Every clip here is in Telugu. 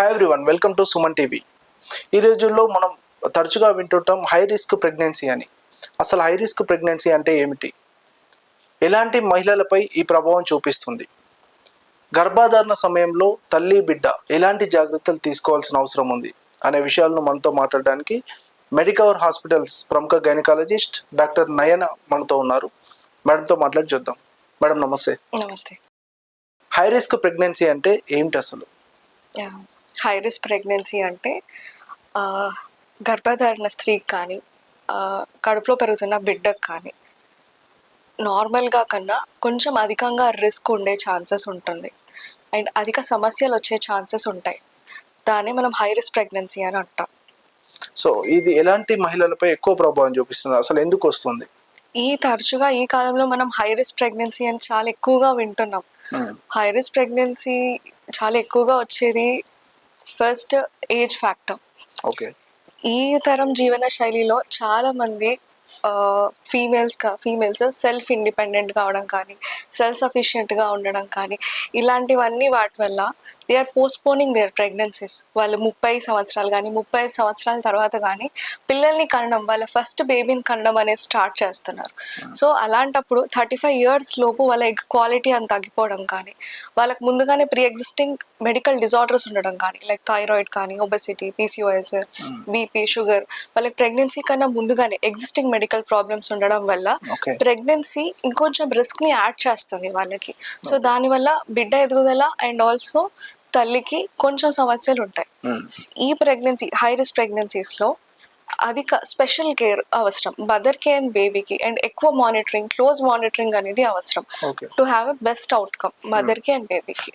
Hi everyone, welcome to Suman TV. ఈ రోజుల్లో మనం తరచుగా వింటుంటాం హై రిస్క్ ప్రెగ్నెన్సీ అని. అసలు హై రిస్క్ ప్రెగ్నెన్సీ అంటే ఏమిటి, ఎలాంటి మహిళలపై ఈ ప్రభావం చూపిస్తుంది, గర్భధారణ సమయంలో తల్లి బిడ్డ ఎలాంటి జాగ్రత్తలు తీసుకోవాల్సిన అవసరం ఉంది అనే విషయాలను మనతో మాట్లాడడానికి మెడికవర్ హాస్పిటల్స్ ప్రముఖ గైనకాలజిస్ట్ డాక్టర్ నయన మనతో ఉన్నారు. మేడంతో మాట్లాడి చూద్దాం. మేడం నమస్తే. నమస్తే. హై రిస్క్ ప్రెగ్నెన్సీ అంటే ఏమిటి అసలు? హై రిస్క్ ప్రెగ్నెన్సీ అంటే గర్భధారణ స్త్రీకి కానీ కడుపులో పెరుగుతున్న బిడ్డకు కానీ నార్మల్గా కన్నా కొంచెం అధికంగా రిస్క్ ఉండే ఛాన్సెస్ ఉంటుంది అండ్ అధిక సమస్యలు వచ్చే ఛాన్సెస్ ఉంటాయి. దాన్ని మనం హై రిస్క్ ప్రెగ్నెన్సీ అని అంటాం. సో ఇది ఎలాంటి మహిళలపై ఎక్కువ ప్రభావం చూపిస్తుంది, అసలు ఎందుకు వస్తుంది? తరచుగా ఈ కాలంలో మనం హై రిస్క్ ప్రెగ్నెన్సీ అని చాలా ఎక్కువగా వింటున్నాం. హై రిస్క్ ప్రెగ్నెన్సీ చాలా ఎక్కువగా వచ్చేది ఫస్ట్ ఏజ్ ఫ్యాక్టర్. ఓకే. ఈ తరం జీవన శైలిలో చాలా మంది ఫీమేల్స్ సెల్ఫ్ ఇండిపెండెంట్ కావడం కానీ సెల్ఫ్ సఫిషియెంట్గా ఉండడం కానీ ఇలాంటివన్నీ వాటి వల్ల they are postponing their pregnancies. వాళ్ళు 30 సంవత్సరాలు కానీ 35 సంవత్సరాల తర్వాత కానీ పిల్లల్ని కనడం, వాళ్ళ ఫస్ట్ బేబీని కనడం అనేది స్టార్ట్ చేస్తున్నారు. సో అలాంటప్పుడు 35 ఇయర్స్ లోపు వాళ్ళ ఎగ్ క్వాలిటీ అని తగ్గిపోవడం కానీ, వాళ్ళకి ముందుగానే ప్రీ ఎగ్జిస్టింగ్ మెడికల్ డిజార్డర్స్ ఉండడం కానీ లైక్ థైరాయిడ్ కానీ, ఒబెసిటీ, పీసీఓఎస్, బీపీ, షుగర్, వాళ్ళకి ప్రెగ్నెన్సీ కన్నా ముందుగానే ఎగ్జిస్టింగ్ మెడికల్ ప్రాబ్లమ్స్ ఉండడం వల్ల ప్రెగ్నెన్సీ ఇంకొంచెం రిస్క్ ని యాడ్ చేస్తుంది వాళ్ళకి. సో దానివల్ల బిడ్డ ఎదుగుదల అండ్ ఆల్సో తల్లికి కొంచెం సమస్యలు ఉంటాయి. ఈ ప్రెగ్నెన్సీ హై రిస్క్ ప్రెగ్నెన్సీస్ లో అధిక స్పెషల్ కేర్ అవసరం, మదర్ కి అండ్ బేబీకి, అండ్ ఎక్కువ మానిటరింగ్, క్లోజ్ మానిటరింగ్ అనేది అవసరం to have a best outcome mother కి అండ్ బేబీకి.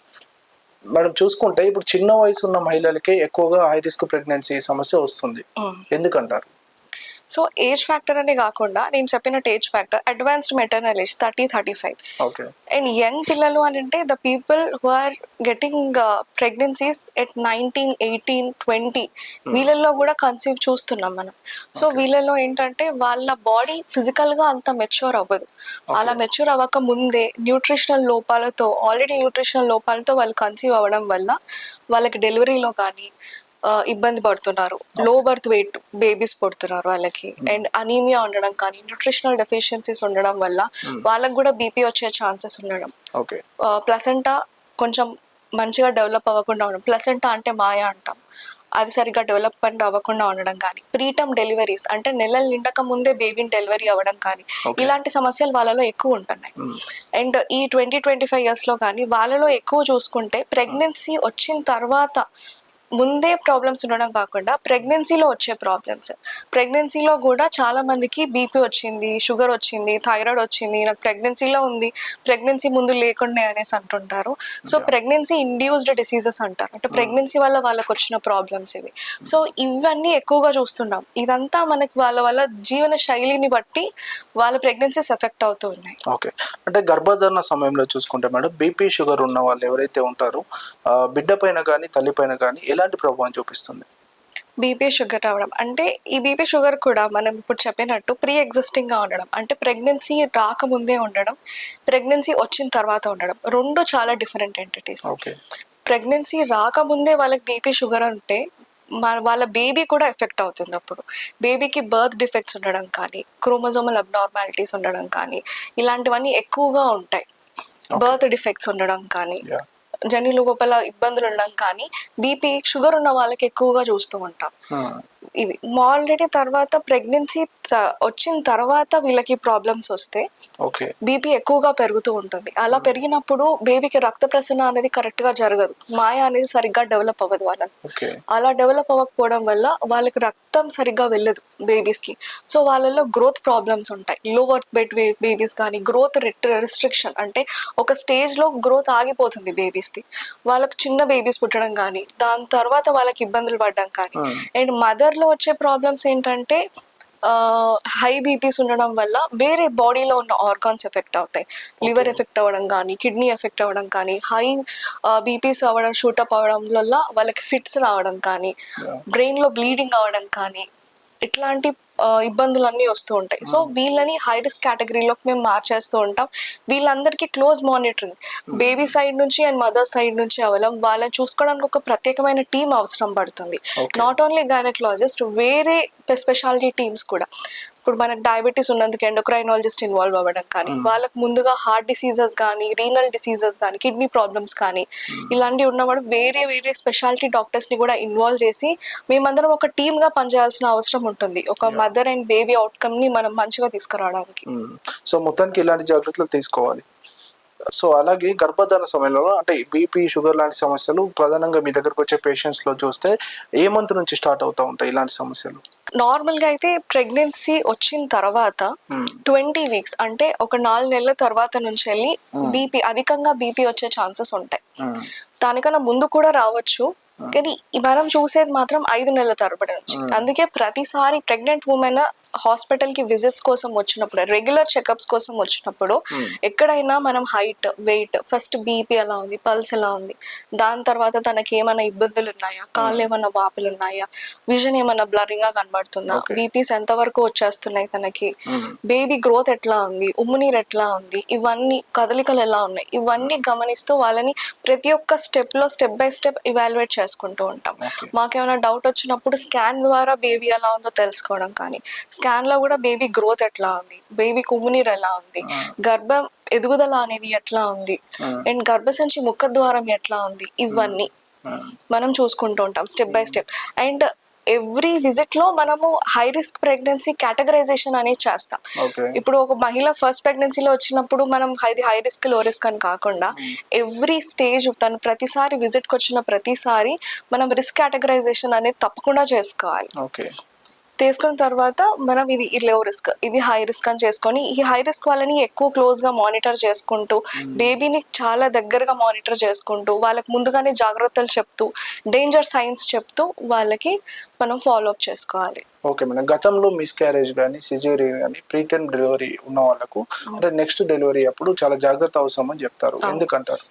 మనం చూసుకుంటే ఇప్పుడు చిన్న వయసు ఉన్న మహిళలకే ఎక్కువగా హై రిస్క్ ప్రెగ్నెన్సీ సమస్య వస్తుంది, ఎందుకంటారు? సో ఏజ్ ఫ్యాక్టర్ అనే కాకుండా నేను చెప్పినట్టు age factor advanced maternal age 30-35 and young పిల్లలు అని అంటే the people who are getting pregnancies at 19, 18, 20 వీళ్ళల్లో కూడా కన్సీవ్ చూస్తున్నాం మనం. సో వీళ్ళలో ఏంటంటే వాళ్ళ బాడీ ఫిజికల్ గా అంత మెచ్యూర్ అవ్వదు. అలా మెచ్యూర్ అవ్వక ముందే ఆల్రెడీ న్యూట్రిషనల్ లోపాలతో వాళ్ళు కన్సీవ్ అవ్వడం వల్ల వాళ్ళకి డెలివరీలో కానీ ఇబ్బంది పడుతున్నారు. లో బర్త్ వెయిట్ బేబీస్ పుడుతున్నారు వాళ్ళకి, అండ్ అనీమియా ఉండడం కానీ, న్యూట్రిషనల్ డెఫిషియన్సీస్ ఉండడం వల్ల వాళ్ళకి కూడా బీపీ వచ్చే ఛాన్సెస్ ఉండడం, ప్లసెంటా కొంచెం మంచిగా డెవలప్ అవ్వకుండా ఉండడం, ప్లసెంటా అంటే మాయా అంటాం, అది సరిగ్గా డెవలప్మెంట్ అవ్వకుండా ఉండడం కానీ, ప్రీటర్మ్ డెలివరీస్ అంటే నెలలు నిండక ముందే బేబీని డెలివరీ అవ్వడం కానీ, ఇలాంటి సమస్యలు వాళ్ళలో ఎక్కువ ఉంటున్నాయి. అండ్ ఈ 20-25 ఇయర్స్ లో కానీ వాళ్ళలో ఎక్కువ చూసుకుంటే ప్రెగ్నెన్సీ వచ్చిన తర్వాత ముందే ప్రాబ్లమ్స్ ఉండడం కాకుండా ప్రెగ్నెన్సీలో వచ్చే ప్రాబ్లమ్స్, ప్రెగ్నెన్సీలో కూడా చాలా మందికి బీపీ వచ్చింది, షుగర్ వచ్చింది, థైరాయిడ్ వచ్చింది, నాకు ప్రెగ్నెన్సీలో ఉంది, ప్రెగ్నెన్సీ ముందు లేకుండా అనేసి అంటుంటారు. సో ప్రెగ్నెన్సీ ఇండ్యూస్డ్ డిసీజెస్ అంటారు, అంటే ప్రెగ్నెన్సీ వల్ల వాళ్ళకి వచ్చిన ప్రాబ్లమ్స్ ఇవి. సో ఇవన్నీ ఎక్కువగా చూస్తున్నాం. ఇదంతా మనకి వాళ్ళ జీవన శైలిని బట్టి వాళ్ళ ప్రెగ్నెన్సీస్ ఎఫెక్ట్ అవుతూ ఉన్నాయి. ఓకే. అంటే గర్భధారణ సమయంలో చూసుకుంటే మేడం, బీపీ షుగర్ ఉన్న వాళ్ళు ఎవరైతే ఉంటారో బిడ్డ పైన కానీ తల్లి పైన కానీ ఎలాంటి ప్రభావం చూపిస్తుంది? బీపీ షుగర్ రావడం అంటే ఈ బీపీ షుగర్ కూడా మనం ఇప్పుడు చెప్పినట్టు ప్రీ ఎగ్జిస్టింగ్ గా ఉండడం, అంటే ప్రెగ్నెన్సీ రాకముందే ఉండడం, ప్రెగ్నెన్సీ వచ్చిన తర్వాత ఉండడం, రెండు చాలా డిఫరెంట్ ఎంటిటీస్. ప్రెగ్నెన్సీ రాకముందే వాళ్ళకి బీపీ షుగర్ ఉంటే వాళ్ళ బేబీ కూడా ఎఫెక్ట్ అవుతుంది. అప్పుడు బేబీకి బర్త్ డిఫెక్ట్స్ ఉండడం కానీ, క్రోమోజోమల్ అబ్నార్మాలిటీస్ ఉండడం కానీ, ఇలాంటివన్నీ ఎక్కువగా ఉంటాయి. బర్త్ డిఫెక్ట్స్ ఉండడం కానీ, జన్యు లోపల ఇబ్బందులు ఉండడం కానీ, బీపీ షుగర్ ఉన్న వాళ్ళకి ఎక్కువగా చూస్తూ ఉంటాం. ఇవి ఆల్రెడీ తర్వాత ప్రెగ్నెన్సీ వచ్చిన తర్వాత వీళ్ళకి ప్రాబ్లమ్స్ వస్తే బీపీ ఎక్కువగా పెరుగుతూ ఉంటుంది. అలా పెరిగినప్పుడు బేబీకి రక్త ప్రసరణ అనేది కరెక్ట్ గా జరగదు, మాయ అనేది సరిగ్గా డెవలప్ అవ్వదు వాళ్ళకి. అలా డెవలప్ అవ్వకపోవడం వల్ల వాళ్ళకి రక్తం సరిగ్గా వెళ్ళదు బేబీస్ కి. సో వాళ్ళలో గ్రోత్ ప్రాబ్లమ్స్ ఉంటాయి. లోవర్ బెడ్ బేబీస్ కానీ గ్రోత్ రిస్ట్రిక్షన్, అంటే ఒక స్టేజ్ లో గ్రోత్ ఆగిపోతుంది బేబీస్ ది. వాళ్ళకి చిన్న బేబీస్ పుట్టడం కానీ, దాని తర్వాత వాళ్ళకి ఇబ్బందులు పడడం కానీ, అండ్ మదర్ లో వచ్చే ప్రాబ్లమ్స్ ఏంటంటే హై బీపీస్ ఉండడం వల్ల వేరే బాడీలో ఉన్న ఆర్గాన్స్ ఎఫెక్ట్ అవుతాయి. లివర్ ఎఫెక్ట్ అవ్వడం కానీ, కిడ్నీ ఎఫెక్ట్ అవ్వడం కానీ, హై బీపీస్ అవ్వడం, షూటప్ అవ్వడం వల్ల వాళ్ళకి ఫిట్స్ రావడం కానీ, బ్రెయిన్ లో బ్లీడింగ్ అవ్వడం కానీ, ఇట్లాంటి ఇబ్బందులన్నీ వస్తూ ఉంటాయి. సో వీళ్ళని హై రిస్క్ కేటగిరీలోకి మేము మార్చేస్తూ ఉంటాం. వీళ్ళందరికీ క్లోజ్ మానిటరింగ్ బేబీ సైడ్ నుంచి అండ్ మదర్ సైడ్ నుంచి అవలం వాళ్ళని చూసుకోవడానికి ఒక ప్రత్యేకమైన టీం అవసరం పడుతుంది. నాట్ ఓన్లీ గైనకాలజిస్ట్, వేరే స్పెషాలిటీ టీమ్స్ కూడా. ఇప్పుడు మనకు డయాబెటీస్ ఉన్నందుకు ఎండోక్రైనాలజిస్ట్ ఇన్వాల్వ్ అవ్వడం కానీ, వాళ్ళకు ముందుగా హార్ట్ డిసీజెస్ కానీ, రీనల్ డిసీజెస్ కానీ, కిడ్నీ ప్రాబ్లమ్స్ కానీ ఇలాంటివి ఉన్నవాడు వేరే వేరే స్పెషాలిటీ డాక్టర్స్ ని కూడా ఇన్వాల్వ్ చేసి మేమందరం ఒక టీమ్ గా పనిచేయాల్సిన అవసరం ఉంటుంది, ఒక మదర్ అండ్ బేబీ అవుట్కమ్ ని మనం మంచిగా తీసుకురావడానికి. సో మొత్తానికి ఇలాంటి జాగ్రత్తలు తీసుకోవాలి. సో అలాగే గర్భధారణ సమయంలో అంటే బీపీ, షుగర్ లాంటి సమస్యలు ప్రధానంగా మీ దగ్గరకు వచ్చే పేషెంట్స్ లో చూస్తే ఏ మంత్ నుంచి స్టార్ట్ అవుతా ఉంటాయి ఇలాంటి సమస్యలు? నార్మల్ గా అయితే ప్రెగ్నెన్సీ వచ్చిన తర్వాత 20 weeks అంటే ఒక 4 నెలల తర్వాత నుంచి వెళ్ళి అధికంగా బీపీ వచ్చే ఛాన్సెస్ ఉంటాయి. దానికన్నా ముందు కూడా రావచ్చు, కానీ మనం చూసేది మాత్రం 5 నెలల తరబడి నుంచి. అందుకే ప్రతిసారి ప్రెగ్నెంట్ ఉమెన్ హాస్పిటల్ కి విజిట్స్ కోసం వచ్చినప్పుడు, రెగ్యులర్ చెకప్స్ కోసం వచ్చినప్పుడు ఎక్కడైనా మనం హైట్, వెయిట్, ఫస్ట్ బీపీ ఎలా ఉంది, పల్స్ ఎలా ఉంది, దాని తర్వాత తనకి ఏమైనా ఇబ్బందులు ఉన్నాయా, కాళ్ళు ఏమైనా వాపులు ఉన్నాయా, విజన్ ఏమైనా బ్లరింగ్ గా కనబడుతుందా, బీపీస్ ఎంత వరకు వచ్చేస్తున్నాయి తనకి, బేబీ గ్రోత్ ఎట్లా ఉంది, ఉమ్మునీరు ఎట్లా ఉంది, ఇవన్నీ కదలికలు ఎలా ఉన్నాయి, ఇవన్నీ గమనిస్తూ వాళ్ళని ప్రతి ఒక్క స్టెప్ లో స్టెప్ బై స్టెప్ ఇవాల్యుయేట్ చేసుకుంటూ ఉంటాం. మాకేమైనా డౌట్ వచ్చినప్పుడు స్కాన్ ద్వారా బేబీ ఎలా ఉందో తెలుసుకోవడం కానీ, స్కాన్ లో కూడా బేబీ గ్రోత్ ఎట్లా ఉంది, బేబీ కుమ్మునీరు ఎలా ఉంది, గర్భం ఎదుగుదల అనేది ఎట్లా ఉంది, అండ్ గర్భసంచి ముఖద్వారం ఎట్లా ఉంది, ఇవన్నీ మనం చూసుకుంటూ ఉంటాం step by step. And every visit లో మనము హై రిస్క్ ప్రెగ్నెన్సీ కేటగరైజేషన్ అనేది చేస్తాం. ఇప్పుడు ఒక మహిళ ఫస్ట్ ప్రెగ్నెన్సీలో వచ్చినప్పుడు మనం హై రిస్క్, లో రిస్క్ అని కాకుండా ఎవ్రీ స్టేజ్ తను ప్రతిసారి విజిట్ కి వచ్చిన ప్రతిసారి మనం రిస్క్ కేటగరైజేషన్ అనేది తప్పకుండా చేసుకోవాలి. తీసుకున్న తర్వాత మనం ఇది లో రిస్క్, ఇది హై రిస్క్ అని చేసుకొని ఈ హై రిస్క్ వాళ్ళని ఎక్కువ క్లోజ్ గా మానిటర్ చేసుకుంటూ, బేబీని చాలా దగ్గరగా మానిటర్ చేసుకుంటూ, వాళ్ళకి ముందుగానే జాగ్రత్తలు చెప్తూ, డేంజర్ సైన్స్ చెప్తూ వాళ్ళకి మనం ఫాలో అప్ చేసుకోవాలి. ఓకే మేడం, గతంలో మిస్క్యారేజ్ కానీ, సిజేరియన్ కానీ, ప్రీటర్మ్ డెలివరీ ఉన్న వాళ్ళకు అంటే నెక్స్ట్ డెలివరీ అప్పుడు చాలా జాగ్రత్త అవసరం అని చెప్తారు, ఎందుకంటారు?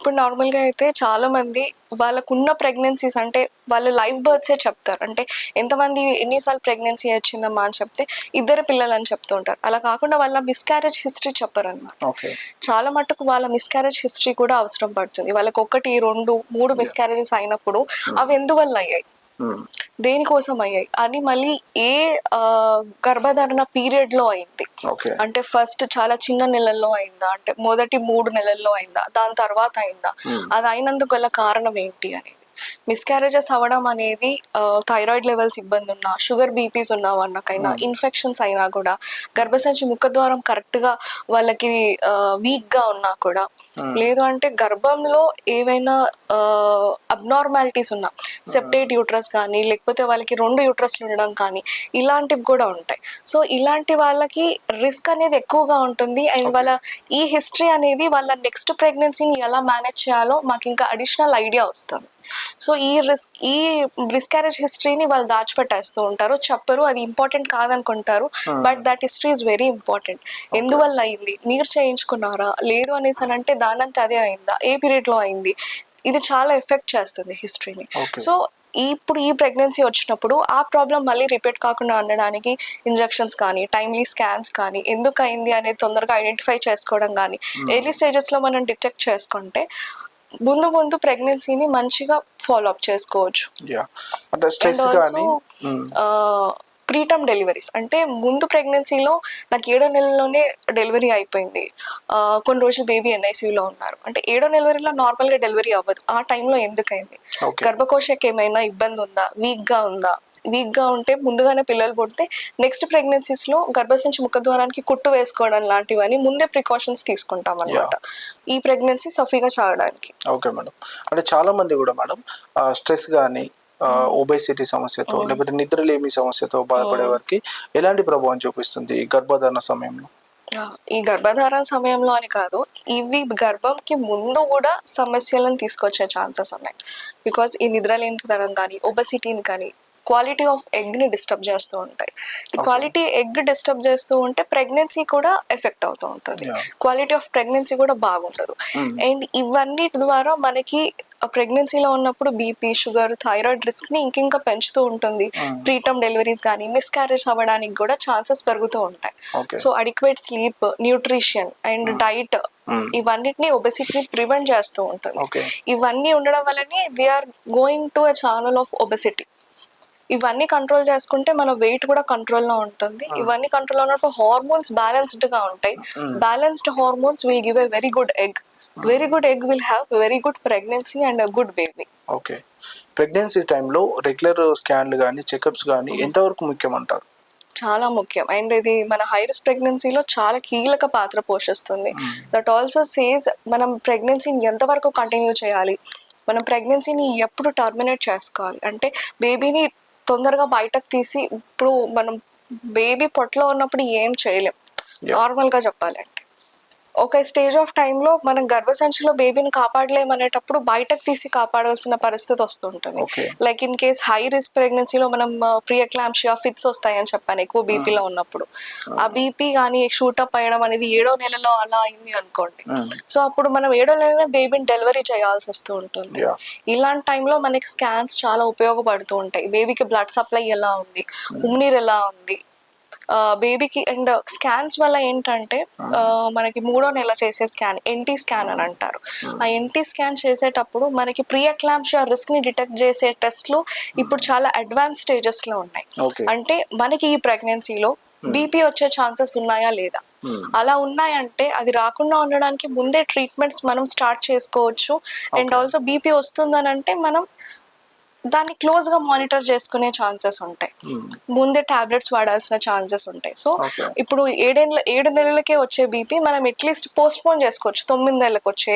ఇప్పుడు నార్మల్ గా అయితే చాలా మంది వాళ్ళకున్న ప్రెగ్నెన్సీస్ అంటే వాళ్ళు లైవ్ బర్త్సే చెప్తారు. అంటే ఎంతమంది ఎన్నిసార్లు ప్రెగ్నెన్సీ వచ్చిందమ్మా అని చెప్తే 2 పిల్లలు అని చెప్తూ ఉంటారు. అలా కాకుండా వాళ్ళ మిస్క్యారేజ్ హిస్టరీ చెప్పరు అనమాట. చాలా మట్టుకు వాళ్ళ మిస్క్యారేజ్ హిస్టరీ కూడా అవసరం పడుతుంది. వాళ్ళకి 1, 2, 3 మిస్క్యారేజెస్ అయినప్పుడు అవి ఎందువల్ల అయ్యాయి, దేనికోసం అయ్యాయి అని, మళ్ళీ ఏ గర్భధారణ పీరియడ్ లో అయింది, అంటే ఫస్ట్ చాలా చిన్న నెలల్లో అయిందా, అంటే మొదటి 3 నెలల్లో అయిందా, దాని తర్వాత అయిందా, అది అయినందుకు గల కారణం ఏంటి అనేది. మిస్క్యారేజెస్ అవ్వడం అనేది థైరాయిడ్ లెవెల్స్ ఇబ్బంది ఉన్నా, షుగర్ బీపీస్ ఉన్న వాళ్ళకైనా, ఇన్ఫెక్షన్స్ అయినా కూడా, గర్భసంచి ముఖద్వారం కరెక్ట్ గా వాళ్ళకి వీక్ గా ఉన్నా కూడా, లేదు అంటే గర్భంలో ఏవైనా అబ్నార్మాలిటీస్ ఉన్నా, సెప్టేట్ యూట్రస్ కానీ, లేకపోతే వాళ్ళకి 2 యూట్రస్లు ఉండడం కానీ, ఇలాంటివి కూడా ఉంటాయి. సో ఇలాంటి వాళ్ళకి రిస్క్ అనేది ఎక్కువగా ఉంటుంది. అండ్ వాళ్ళ ఈ హిస్టరీ అనేది వాళ్ళ నెక్స్ట్ ప్రెగ్నెన్సీని ఎలా మేనేజ్ చేయాలో మాకు ఇంకా అడిషనల్ ఐడియా వస్తుంది. సో ఈ మిస్క్యారేజ్ హిస్టరీని వాళ్ళు దాచిపెట్టేస్తూ ఉంటారు, చెప్పరు, అది ఇంపార్టెంట్ కాదనుకుంటారు. But that history is very important. ఎందువల్ల అయింది, నీరు చేయించుకున్నారా, లేదు అనేసి అని అంటే దానంటే అదే అయిందా, ఏ పీరియడ్ లో అయింది, ఇది చాలా ఎఫెక్ట్ చేస్తుంది హిస్టరీని. సో ఇప్పుడు ఈ ప్రెగ్నెన్సీ వచ్చినప్పుడు ఆ ప్రాబ్లం మళ్ళీ రిపీట్ కాకుండా ఉండడానికి ఇంజెక్షన్స్ కానీ, టైమ్లీ స్కాన్స్ కానీ, ఎందుకు అయింది అనేది తొందరగా ఐడెంటిఫై చేసుకోవడం కానీ, ఎర్లీ స్టేజెస్ లో మనం డిటెక్ట్ చేసుకుంటే ముందు ప్రెగ్నెన్సీని మంచిగా ఫాలో అప్ చేసుకోవచ్చు. ప్రీటర్మ్ డెలివరీస్ అంటే ముందు ప్రెగ్నెన్సీలో నాకు 7వ నెలలోనే డెలివరీ అయిపోయింది, కొన్ని రోజులు బేబీ ఎన్ఐసీయూలో ఉన్నారు అంటే 7వ నెలవరీలో నార్మల్ గా డెలివరీ అవ్వదు. ఆ టైంలో ఎందుకైంది, గర్భకోశకి ఏమైనా ఇబ్బంది ఉందా, వీక్ గా ఉంటే ముందుగానే పిల్లలు పుడితే నెక్స్ట్ ప్రెగ్నెన్సీస్ లో గర్భసంచి ముఖద్వారానికి కుట్టు వేసుకోవడం లాంటివని ముందే ప్రికాషన్స్ తీసుకుంటాం అన్నమాట, ఈ ప్రెగ్నెన్సీ సఫీగా చావడానికి. ఓకే మేడం, అంటే చాలా మంది కూడా మేడం స్ట్రెస్ కానీ, ఒబేసిటీ సమస్యతో లేకపోతే నిద్రలేమి సమస్యతో బాధపడే వారికి ఎలాంటి ప్రభావం చూపిస్తుంది ఈ గర్భధారణ సమయంలో? ఈ గర్భధారణ సమయంలో అని కాదు, ఇవి గర్భంకి ముందు కూడా సమస్యలను తీసుకొచ్చే ఛాన్సెస్ ఉన్నాయి. బికాస్ ఈ నిద్రలేనితనం కానీ, ఒబెసిటీని కానీ, క్వాలిటీ ఆఫ్ ఎగ్ని డిస్టర్బ్ చేస్తూ ఉంటాయి. ఈ క్వాలిటీ ఎగ్ డిస్టర్బ్ చేస్తూ ఉంటే ప్రెగ్నెన్సీ కూడా ఎఫెక్ట్ అవుతూ ఉంటుంది, క్వాలిటీ ఆఫ్ ప్రెగ్నెన్సీ కూడా బాగుండదు. అండ్ ఇవన్నీ ద్వారా మనకి ప్రెగ్నెన్సీలో ఉన్నప్పుడు బీపీ, షుగర్, థైరాయిడ్ రిస్క్ ని ఇంకింకా పెంచుతూ ఉంటుంది. ప్రీటర్మ్ డెలివరీస్ కానీ మిస్క్యారేజ్ అవ్వడానికి కూడా ఛాన్సెస్ పెరుగుతూ ఉంటాయి. So adequate sleep, nutrition and diet ఇవన్నిటిని ఒబెసిటీని ప్రివెంట్ చేస్తూ ఉంటుంది. ఇవన్నీ ఉండడం వల్లనే they are going to a channel of obesity. ఇవన్నీ కంట్రోల్ చేసుకుంటే మన వెయిట్ కూడా కంట్రోల్లో ఉంటుంది. ఇవన్నీ కంట్రోల్లో ఉన్నప్పుడు హార్మోన్స్ బ్యాలెన్స్డ్ గా ఉంటాయి. Balanced hormones will give a very good egg. Very good egg will have very good pregnancy and good baby. Okay, pregnancy టైంలో రెగ్యులర్ స్కాన్లు కానీ చెకప్స్ కానీ ఎంతవరకు ముఖ్యం అంటారు? చాలా ముఖ్యం. అండ్ ఇది మన హై రిస్క్ ప్రెగ్నెన్సీలో చాలా కీలక పాత్ర పోషిస్తుంది. దట్ ఆల్సో సేస్ మనం ప్రెగ్నెన్సీని ఎంతవరకు కంటిన్యూ చేయాలి, మనం ప్రెగ్నెన్సీని ఎప్పుడు టర్మినేట్ చేసుకోవాలి, అంటే బేబీని తొందరగా బయటకు తీసి, ఇప్పుడు మనం బేబీ పొట్టలో ఉన్నప్పుడు ఏం చేయలేం నార్మల్గా చెప్పాలంటే. ఒక స్టేజ్ ఆఫ్ టైంలో మనం గర్భసంచిలో బేబీని కాపాడలేమనేటప్పుడు బయటకు తీసి కాపాడాల్సిన పరిస్థితి వస్తుంటుంది. Like in case high risk ప్రెగ్నెన్సీలో మనం ప్రియక్లాంషియా, ఫిట్స్ వస్తాయని చెప్పాను ఎక్కువ బీపీలో ఉన్నప్పుడు. ఆ బీపీ కానీ షూటప్ అయ్యడం అనేది 7వ నెలలో అలా అయింది అనుకోండి. సో అప్పుడు మనం 7వ నెలలో బేబీని డెలివరీ చేయాల్సి వస్తూ ఉంటుంది. ఇలాంటి టైంలో మనకి స్కాన్స్ చాలా ఉపయోగపడుతూ ఉంటాయి. బేబీకి బ్లడ్ సప్లై ఎలా ఉంది, ఉమ్నీర్ ఎలా ఉంది బేబీకి. అండ్ స్కాన్స్ వల్ల ఏంటంటే మనకి 3వ నెల చేసే స్కాన్ ఎన్టీ స్కాన్ అని అంటారు. ఆ ఎన్టీ స్కాన్ చేసేటప్పుడు మనకి ప్రియక్లాంషియా రిస్క్ ని డిటెక్ట్ చేసే టెస్ట్లు ఇప్పుడు చాలా అడ్వాన్స్ స్టేజెస్ లో ఉన్నాయి. అంటే మనకి ఈ ప్రెగ్నెన్సీలో బీపీ వచ్చే ఛాన్సెస్ ఉన్నాయా లేదా, అలా ఉన్నాయంటే అది రాకుండా ఉండడానికి ముందే ట్రీట్మెంట్స్ మనం స్టార్ట్ చేసుకోవచ్చు. అండ్ ఆల్సో బీపీ వస్తుందని అంటే మనం దాన్ని క్లోజ్ గా మానిటర్ చేసుకునే ఛాన్సెస్ ఉంటాయి, ముందే టాబ్లెట్స్ వాడాల్సిన ఛాన్సెస్ ఉంటాయి. సో ఇప్పుడు 7 నెలలకే వచ్చే బీపీ మనం అట్లీస్ట్ పోస్ట్ పోన్ చేసుకోవచ్చు, 9 నెలలకు వచ్చే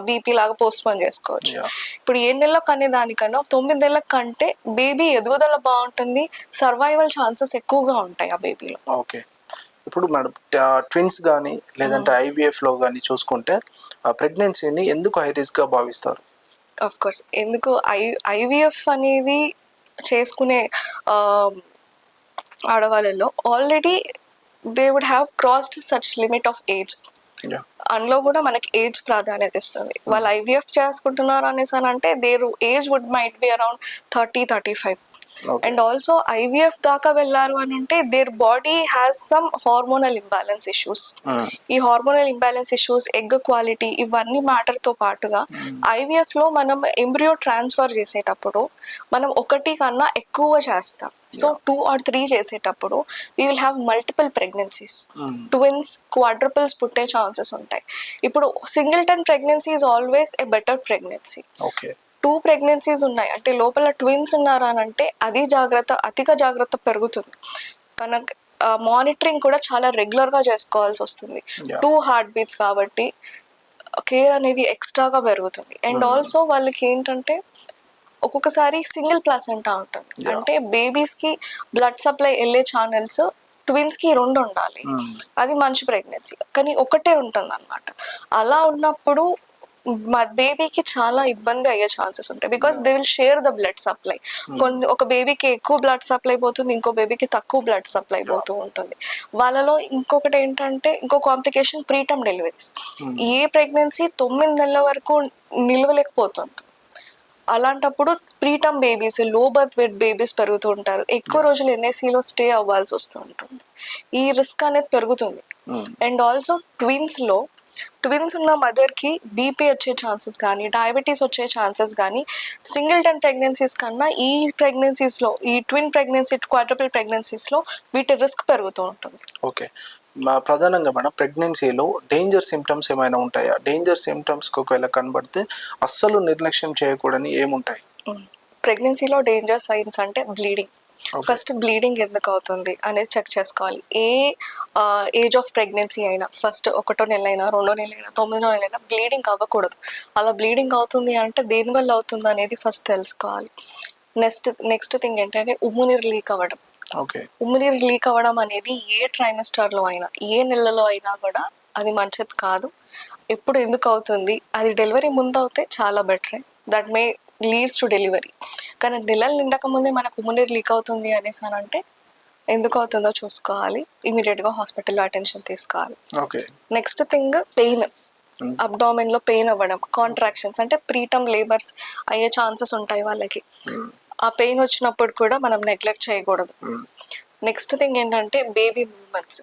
బీపీ లాగా పోస్ట్ పోన్ చేసుకోవచ్చు. ఇప్పుడు 7 నెలలకు అనే దానికన్నా 9 నెలల కంటే బేబీ ఎదుగుదల బాగుంటుంది, సర్వైవల్ ఛాన్సెస్ ఎక్కువగా ఉంటాయి ఆ బేబీలో. ఓకే, ఇప్పుడు మేడం ట్విన్స్ కానీ లేదంటే IVF లో కానీ చూసుకుంటే ప్రెగ్నెన్సీని ఎందుకు హై రిస్క్ గా భావిస్తారు? ఆఫ్ కోర్స్, ఎందుకు IVF అనేది చేసుకునే ఆడవాళ్ళలో already they would have crossed such limit of age. అందులో కూడా మనకి ఏజ్ ప్రాధాన్యత ఇస్తుంది. వాళ్ళు IVF చేసుకుంటున్నారు అనేసి అని అంటే their age would might be around 30-35. And also IVF దాకా వెళ్ళారు అని అంటే their body has some hormonal imbalance issues. ఈ hormonal imbalance issues, egg quality, ఇవన్నీ మ్యాటర్ తో పాటుగా IVF లో మనం ఎంబ్రియో ట్రాన్స్ఫర్ చేసేటప్పుడు మనం 1 కన్నా ఎక్కువ చేస్తాం. సో 2 or 3 చేసేటప్పుడు we will have multiple pregnancies, twins, quadruples పుట్టే ఛాన్సెస్ ఉంటాయి. ఇప్పుడు singleton pregnancy is always a better pregnancy. 2 pregnancies ఉన్నాయి అంటే లోపల ట్విన్స్ ఉన్నారా అని అంటే అధిక జాగ్రత్త పెరుగుతుంది. కనుక మానిటరింగ్ కూడా చాలా రెగ్యులర్ గా చేసుకోవాల్సి వస్తుంది. 2 హార్ట్ బీట్స్ కాబట్టి కేర్ అనేది ఎక్స్ట్రాగా పెరుగుతుంది. అండ్ ఆల్సో వాళ్ళకి ఏంటంటే ఒక్కొక్కసారి సింగిల్ ప్లాసెంటా ఉంటుంది, అంటే బేబీస్ కి బ్లడ్ సప్లై వెళ్ళే ఛానల్స్ ట్విన్స్ కి 2 ఉండాలి. అది మంచి ప్రెగ్నెన్సీ, కానీ ఒకటే ఉంటుంది అన్నమాట. అలా ఉన్నప్పుడు మా బేబీకి చాలా ఇబ్బంది అయ్యే ఛాన్సెస్ ఉంటాయి, because they will share the blood supply. ఒక బేబీకి ఎక్కువ బ్లడ్ సప్లై పోతుంది, ఇంకో బేబీకి తక్కువ బ్లడ్ సప్లై పోతూ ఉంటుంది. వాళ్ళలో ఇంకొకటి ఏంటంటే ఇంకో కాంప్లికేషన్ ప్రీటర్మ్ డెలివరీస్. ఏ ప్రెగ్నెన్సీ 9 నెలల వరకు నిలవలేకపోతుంది. అలాంటప్పుడు preterm babies, low birth weight babies పెరుగుతూ ఉంటారు, ఎక్కువ రోజులు NICUలో స్టే అవ్వాల్సి వస్తూ ఉంటుంది. ఈ రిస్క్ అనేది పెరుగుతుంది. అండ్ ఆల్సో ట్విన్స్ ఉన్న మదర్ కి బీపీ వచ్చే ఛాన్సెస్ కానీ, డయాబెటీస్ వచ్చే ఛాన్సెస్ కానీ సింగిల్టన్ ప్రెగ్నెన్సీస్ కన్నా ఈ ప్రెగ్నెన్సీస్ లో, ఈ ట్విన్ ప్రెగ్నెన్సీ, క్వాడ్రపుల్ ప్రెగ్నెన్సీస్ లో వీటి రిస్క్ పెరుగుతూ ఉంటుంది. ఓకే, ప్రధానంగా మేడం ప్రెగ్నెన్సీలో డేంజర్ సిమ్టమ్స్ ఏమైనా ఉంటాయా? డేంజర్ సిమ్టమ్స్ ఒకవేళ కనబడితే అస్సలు నిర్లక్ష్యం చేయకూడని ఏముంటాయి? ప్రెగ్నెన్సీలో డేంజర్ సైన్స్ అంటే బ్లీడింగ్. ఫస్ట్ బ్లీడింగ్ ఎందుకు అవుతుంది అనేది చెక్ చేసుకోవాలి. ఏ ఏజ్ ఆఫ్ ప్రెగ్నెన్సీ అయినా, ఫస్ట్ 1వ నెల అయినా, 2వ నెల అయినా, 9వ నెల అయినా బ్లీడింగ్ అవ్వకూడదు. అలా బ్లీడింగ్ అవుతుంది అంటే దేనివల్ల అవుతుంది అనేది ఫస్ట్ తెలుసుకోవాలి. నెక్స్ట్ థింగ్ ఏంటంటే ఉమ్మునీరు లీక్ అవ్వడం. ఉమ్మునీరు లీక్ అవ్వడం అనేది ఏ ట్రైమెస్టర్ లో అయినా, ఏ నెలలో అయినా కూడా అది మంచిది కాదు. ఎప్పుడు ఎందుకు అవుతుంది, అది డెలివరీ ముందు అవుతే చాలా బెటరే, that may leads to delivery. కానీ నెలలు నిండక ముందే మనకు ఉమ్ము లీక్ అవుతుంది అనేసి అని అంటే ఎందుకు అవుతుందో చూసుకోవాలి, ఇమీడియట్గా హాస్పిటల్లో అటెన్షన్ తీసుకోవాలి. ఓకే. నెక్స్ట్ థింగ్ పెయిన్, అబ్డామిన్లో పెయిన్ అవ్వడం, కాంట్రాక్షన్స్ అంటే ప్రీటర్మ్ లేబర్స్ అయ్యే ఛాన్సెస్ ఉంటాయి వాళ్ళకి. ఆ పెయిన్ వచ్చినప్పుడు కూడా మనం నెగ్లెక్ట్ చేయకూడదు. నెక్స్ట్ థింగ్ ఏంటంటే బేబీ మూమెంట్స్.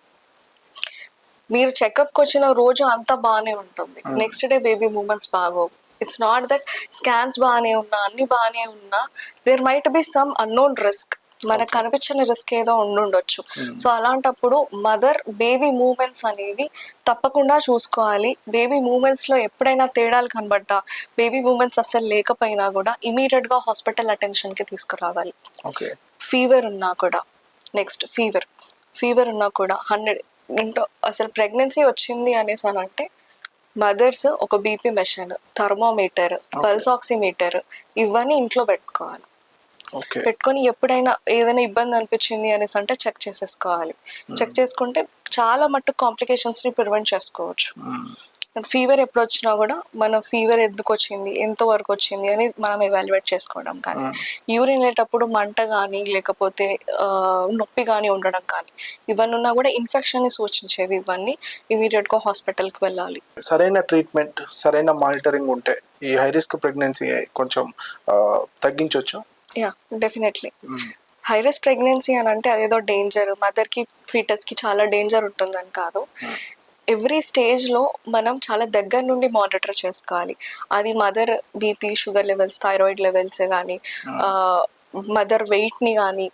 మీరు చెకప్కి వచ్చిన రోజు అంతా బాగానే ఉంటుంది, నెక్స్ట్ డే బేబీ మూమెంట్స్ బాగోవు. ఇట్స్ నాట్ దట్ స్కాన్స్ బాగానే ఉన్నా అన్ని బాగానే ఉన్నా there might be some unknown risk, మనకు కనిపించిన రిస్క్ ఏదో ఉండుండొచ్చు. సో అలాంటప్పుడు మదర్ బేబీ మూమెంట్స్ అనేవి తప్పకుండా చూసుకోవాలి. బేబీ మూమెంట్స్లో ఎప్పుడైనా తేడాలు కనబడ్డా, బేబీ మూమెంట్స్ అస్సలు లేకపోయినా కూడా ఇమీడియట్గా హాస్పిటల్ అటెన్షన్కి తీసుకురావాలి. ఫీవర్ ఉన్నా కూడా, నెక్స్ట్ ఫీవర్ ఉన్నా కూడా 100 అసలు ప్రెగ్నెన్సీ వచ్చింది అనేసి అని అంటే మదర్స్ ఒక BP machine, thermometer, pulse oximeter ఇవన్నీ ఇంట్లో పెట్టుకోవాలి. పెట్టుకొని ఎప్పుడైనా ఏదైనా ఇబ్బంది అనిపించింది అనేసి అంటే చెక్ చేసేసుకోవాలి. చెక్ చేసుకుంటే చాలా మట్టుకు కాంప్లికేషన్స్ని ప్రివెంట్ చేసుకోవచ్చు. ఫీవర్ ఎప్పుడు వచ్చినా కూడా మనం ఫీవర్ ఎందుకు వచ్చింది, ఎంత వరకు వచ్చింది అని మనం ఎవాల్యుయేట్ చేసుకోవడం కానీ, యూరిన్ వెళ్ళేటప్పుడు మంట కానీ లేకపోతే నొప్పి కానీ ఉండడం కానీ ఇవన్నీ ఉన్నా కూడా ఇన్ఫెక్షన్ని సూచించేవి. ఇవన్నీ ఇమీడియట్గా హాస్పిటల్కి వెళ్ళాలి. సరైన ట్రీట్మెంట్, సరైన మానిటరింగ్ ఉంటే ఈ హై రిస్క్ ప్రెగ్నెన్సీ కొంచెం తగ్గించవచ్చు. Yeah, definitely. High risk pregnancy అని అంటే అదేదో డేంజర్, మదర్కి ఫీటస్కి చాలా డేంజర్ ఉంటుందని కాదు. ఎవ్రీ స్టేజ్లో మనం చాలా దగ్గర నుండి మానిటర్ చేసుకోవాలి. అది mother BP, sugar levels, thyroid levels కానీ, మదర్ వెయిట్ని కానీ,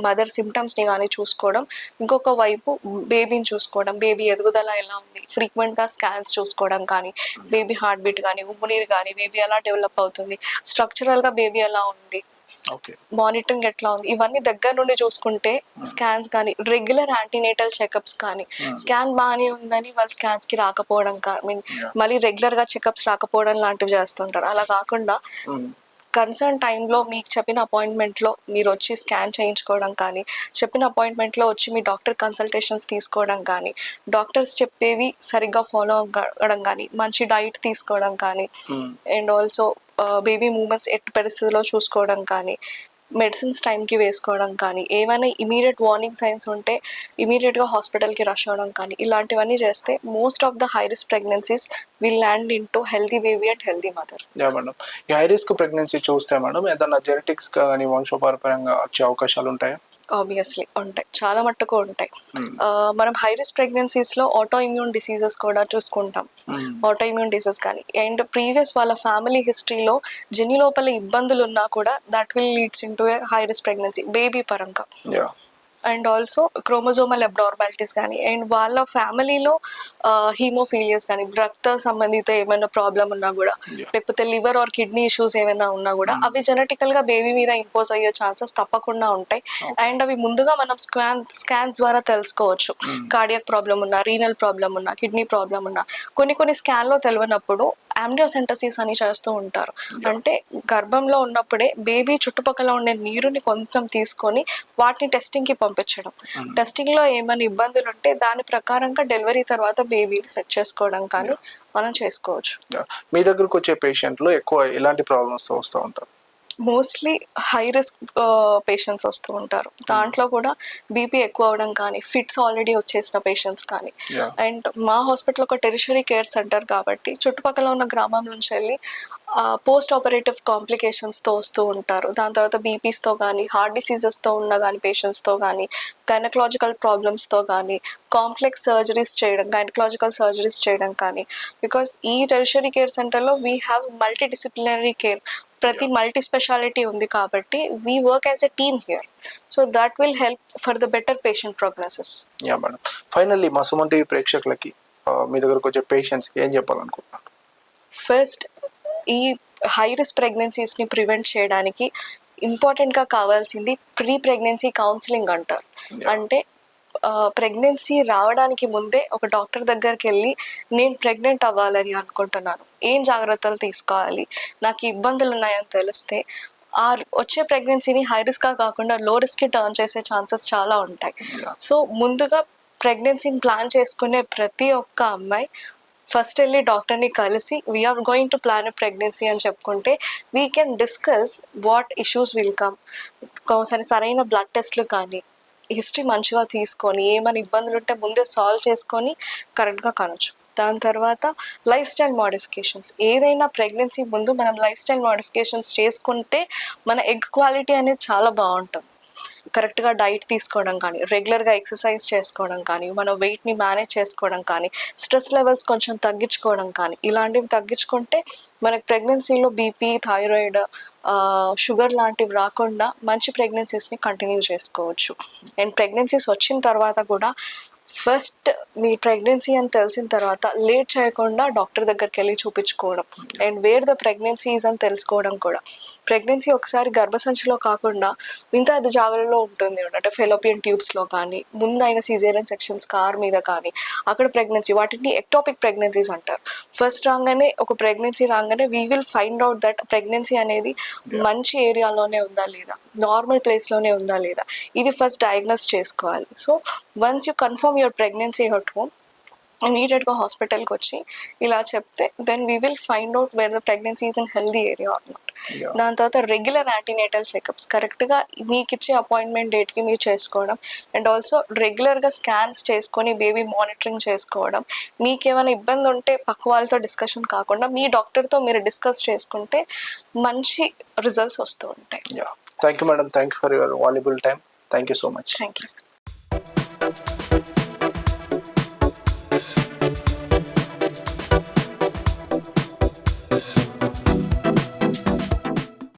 మదర్ సిమ్టమ్స్ని కానీ చూసుకోవడం. ఇంకొక వైపు బేబీని చూసుకోవడం, బేబీ ఎదుగుదల ఎలా ఉంది, ఫ్రీక్వెంట్గా స్కాన్స్ చూసుకోవడం కానీ, బేబీ హార్ట్ బీట్ కానీ, ఉమ్మునీరు కానీ, బేబీ ఎలా డెవలప్ అవుతుంది, స్ట్రక్చరల్గా బేబీ ఎలా ఉంది, మానిటరింగ్ ఎట్లా ఉంది, ఇవన్నీ దగ్గర నుండి చూసుకుంటే స్కాన్స్ కానీ, రెగ్యులర్ యాంటీనేటల్ చెకప్స్ కానీ, స్కాన్ బాగానే ఉందని వాళ్ళు స్కాన్స్ కి రాకపోవడం కానీ, మళ్ళీ రెగ్యులర్ గా చెకప్స్ రాకపోవడం లాంటివి చేస్తుంటారు. అలా కాకుండా కన్సర్న్ టైంలో మీకు చెప్పిన అపాయింట్మెంట్లో మీరు వచ్చి స్కాన్ చేయించుకోవడం కానీ, చెప్పిన అపాయింట్మెంట్లో వచ్చి మీ డాక్టర్ కన్సల్టేషన్స్ తీసుకోవడం కానీ, డాక్టర్స్ చెప్పేవి సరిగ్గా ఫాలో అవ్వడం కానీ, మంచి డైట్ తీసుకోవడం కానీ, అండ్ ఆల్సో బేబీ మూమెంట్స్ ఎట్టి పరిస్థితుల్లో చూసుకోవడం కానీ, మెడిసిన్స్ టైంకి వేసుకోవడం కానీ, ఏమైనా ఇమీడియట్ వార్నింగ్ సైన్స్ ఉంటే ఇమీడియట్గా హాస్పిటల్కి రష్ అవ్వడం కానీ, ఇలాంటివన్నీ చేస్తే most of the high risk pregnancies will land in to healthy baby and healthy mother. Madam, ఈ హై రిస్క్ ప్రెగ్నెన్సీ చూస్తే మేడం ఏదైనా జెనెటిక్స్ కానీ వంశపారంపర్యంగా వచ్చే అవకాశాలు ఉంటాయా? ఆబ్వియస్లీ ఉంటాయి, చాలా మట్టుకు ఉంటాయి. మనం హై రిస్క్ ప్రెగ్నెన్సీస్లో ఆటో ఇమ్యూన్ డిసీజెస్ కూడా చూసుకుంటాం. ఆటో ఇమ్యూన్ డిసీజ్ కానీ, అండ్ ప్రీవియస్ వాళ్ళ ఫ్యామిలీ హిస్టరీలో జని లోపల ఇబ్బందులు ఉన్నా కూడా that will leads into a high risk pregnancy baby పరంగా. అండ్ ఆల్సో క్రోమోజోమల్ అబ్నార్మాలిటీస్ కానీ, అండ్ వాళ్ళ ఫ్యామిలీలో హీమోఫీలియస్ కానీ, రక్త సంబంధిత ఏమైనా ప్రాబ్లం ఉన్నా కూడా, లేకపోతే లివర్ ఆర్ కిడ్నీ ఇష్యూస్ ఏమైనా ఉన్నా కూడా అవి జెనెటికల్గా బేబీ మీద ఇంపోజ్ అయ్యే ఛాన్సెస్ తప్పకుండా ఉంటాయి. అండ్ అవి ముందుగా మనం స్కాన్స్ ద్వారా తెలుసుకోవచ్చు. కార్డియాక్ ప్రాబ్లం ఉన్నా, రీనల్ ప్రాబ్లం ఉన్నా, కిడ్నీ ప్రాబ్లం ఉన్నా, కొన్ని స్కాన్లో తెలియనప్పుడు ఆమ్నియోసెంటసిస్ అని చేస్తూ ఉంటారు. అంటే గర్భంలో ఉన్నప్పుడే బేబీ చుట్టుపక్కల ఉండే నీరుని కొంచెం తీసుకొని వాటిని టెస్టింగ్కి పంపించడం. టెస్టింగ్లో ఏమైనా ఇబ్బందులు ఉంటే దాని ప్రకారంగా డెలివరీ తర్వాత బేబీని సెట్ చేసుకోవడం కానీ మనం చేసుకోవచ్చు. మీ దగ్గరకు వచ్చే పేషెంట్లు ఎక్కువ ఎలాంటి ప్రాబ్లమ్స్ వస్తూ ఉంటారు? మోస్ట్లీ హై రిస్క్ పేషెంట్స్ వస్తూ ఉంటారు. దాంట్లో కూడా బీపీ ఎక్కువ అవడం కానీ, ఫిట్స్ ఆల్రెడీ వచ్చేసిన పేషెంట్స్ కానీ. అండ్ మా హాస్పిటల్ ఒక టెరిషరీ కేర్ సెంటర్ కాబట్టి చుట్టుపక్కల ఉన్న గ్రామం నుంచి వెళ్ళి పోస్ట్ ఆపరేటివ్ కాంప్లికేషన్స్తో వస్తూ ఉంటారు. దాని తర్వాత బీపీస్తో కానీ, హార్ట్ డిసీజెస్తో ఉన్న కానీ పేషెంట్స్తో కానీ, గైనకలాజికల్ ప్రాబ్లమ్స్తో కానీ, కాంప్లెక్స్ సర్జరీస్ చేయడం, గైనకలాజికల్ సర్జరీస్ చేయడం కానీ. బికాస్ ఈ టెరిషరీ కేర్ సెంటర్లో we have multi disciplinary care, ప్రతి మల్టీ స్పెషాలిటీ ఉంది కాబట్టి we work as a team here. So that will help for the better patient prognosis. Yeah madam, finally మా సుమన్ టీవీ ప్రేక్షకులకి మీ దగ్గరకు వచ్చే పేషెంట్స్కి ఏం చెప్పాలనుకుంటున్నారు? ఫస్ట్, ఈ హై రిస్క్ ప్రెగ్నెన్సీస్ని ప్రివెంట్ చేయడానికి ఇంపార్టెంట్గా కావాల్సింది ప్రీ ప్రెగ్నెన్సీ కౌన్సిలింగ్ అంటారు. అంటే ప్రెగ్నెన్సీ రావడానికి ముందే ఒక డాక్టర్ దగ్గరికి వెళ్ళి నేను ప్రెగ్నెంట్ అవ్వాలని అనుకుంటున్నాను, ఏం జాగ్రత్తలు తీసుకోవాలి, నాకు ఇబ్బందులు ఉన్నాయని తెలిస్తే ఆ వచ్చే ప్రెగ్నెన్సీని హై రిస్క్గా కాకుండా లో రిస్క్కి టర్న్ చేసే ఛాన్సెస్ చాలా ఉంటాయి. సో ముందుగా ప్రెగ్నెన్సీని ప్లాన్ చేసుకునే ప్రతి ఒక్క అమ్మాయి ఫస్ట్ వెళ్ళి డాక్టర్ని కలిసి we are going to plan a pregnancy అని చెప్పుకుంటే we can discuss what issues will come. ఒకసారి సరైన బ్లడ్ టెస్ట్లు కానీ హిస్టరీ మంచిగా తీసుకొని ఏమైనా ఇబ్బందులు ఉంటే ముందే సాల్వ్ చేసుకొని కరెక్ట్గా కనొచ్చు. దాని తర్వాత లైఫ్ స్టైల్ మోడిఫికేషన్స్. ఏదైనా ప్రెగ్నెన్సీ ముందు మనం లైఫ్ స్టైల్ మోడిఫికేషన్స్ చేసుకుంటే మన ఎగ్ క్వాలిటీ అనేది చాలా బాగుంటుంది. కరెక్ట్గా డైట్ తీసుకోవడం కానీ, రెగ్యులర్గా ఎక్సర్సైజ్ చేసుకోవడం కానీ, మన వెయిట్ని మేనేజ్ చేసుకోవడం కానీ, స్ట్రెస్ లెవెల్స్ కొంచెం తగ్గించుకోవడం కానీ, ఇలాంటివి తగ్గించుకుంటే మనకి ప్రెగ్నెన్సీలో బీపీ, థైరాయిడ్, షుగర్ లాంటివి రాకుండా మంచి ప్రెగ్నెన్సీస్ని కంటిన్యూ చేసుకోవచ్చు. అండ్ ప్రెగ్నెన్సీస్ వచ్చిన తర్వాత కూడా ఫస్ట్ మీ ప్రెగ్నెన్సీ అని తెలిసిన తర్వాత లేట్ చేయకుండా డాక్టర్ దగ్గరికి వెళ్ళి చూపించుకోవడం అండ్ వేర్ ద ప్రెగ్నెన్సీస్ అని తెలుసుకోవడం కూడా. ప్రెగ్నెన్సీ ఒకసారి గర్భసంచిలో కాకుండా మిగతా అది జాగ్రత్తలో ఉంటుంది అంటే ఫెలోపియన్ ట్యూబ్స్లో కానీ, ముందైన సిజేరియన్ సెక్షన్స్ కార్ మీద కానీ అక్కడ ప్రెగ్నెన్సీ, వాటిని ఎక్టోపిక్ ప్రెగ్నెన్సీస్ అంటారు. ఫస్ట్ రాగానే ఒక ప్రెగ్నెన్సీ రాగానే we will find out that pregnancy అనేది మంచి ఏరియాలోనే ఉందా లేదా, నార్మల్ ప్లేస్లోనే ఉందా లేదా, ఇది ఫస్ట్ డయాగ్నోస్ చేసుకోవాలి. So once you confirm your pregnancy at home, ఇమీడియట్గా హాస్పిటల్కి వచ్చి ఇలా చెప్తే then we will find out where the pregnancy is in healthy area or not. దాని తర్వాత రెగ్యులర్ యాంటీనేటల్ చెకప్స్ కరెక్ట్గా మీకు ఇచ్చే అపాయింట్మెంట్ డేట్కి మీరు చేసుకోవడం అండ్ ఆల్సో రెగ్యులర్గా స్కాన్స్ చేసుకొని బేబీ మానిటరింగ్ చేసుకోవడం. మీకు ఏమైనా ఇబ్బంది ఉంటే పక్క వాళ్ళతో డిస్కషన్ కాకుండా మీ డాక్టర్తో మీరు డిస్కస్ చేసుకుంటే మంచి రిజల్ట్స్ వస్తూ ఉంటాయి. Thank you madam, thank you for your valuable time. Thank you so much. Thank you.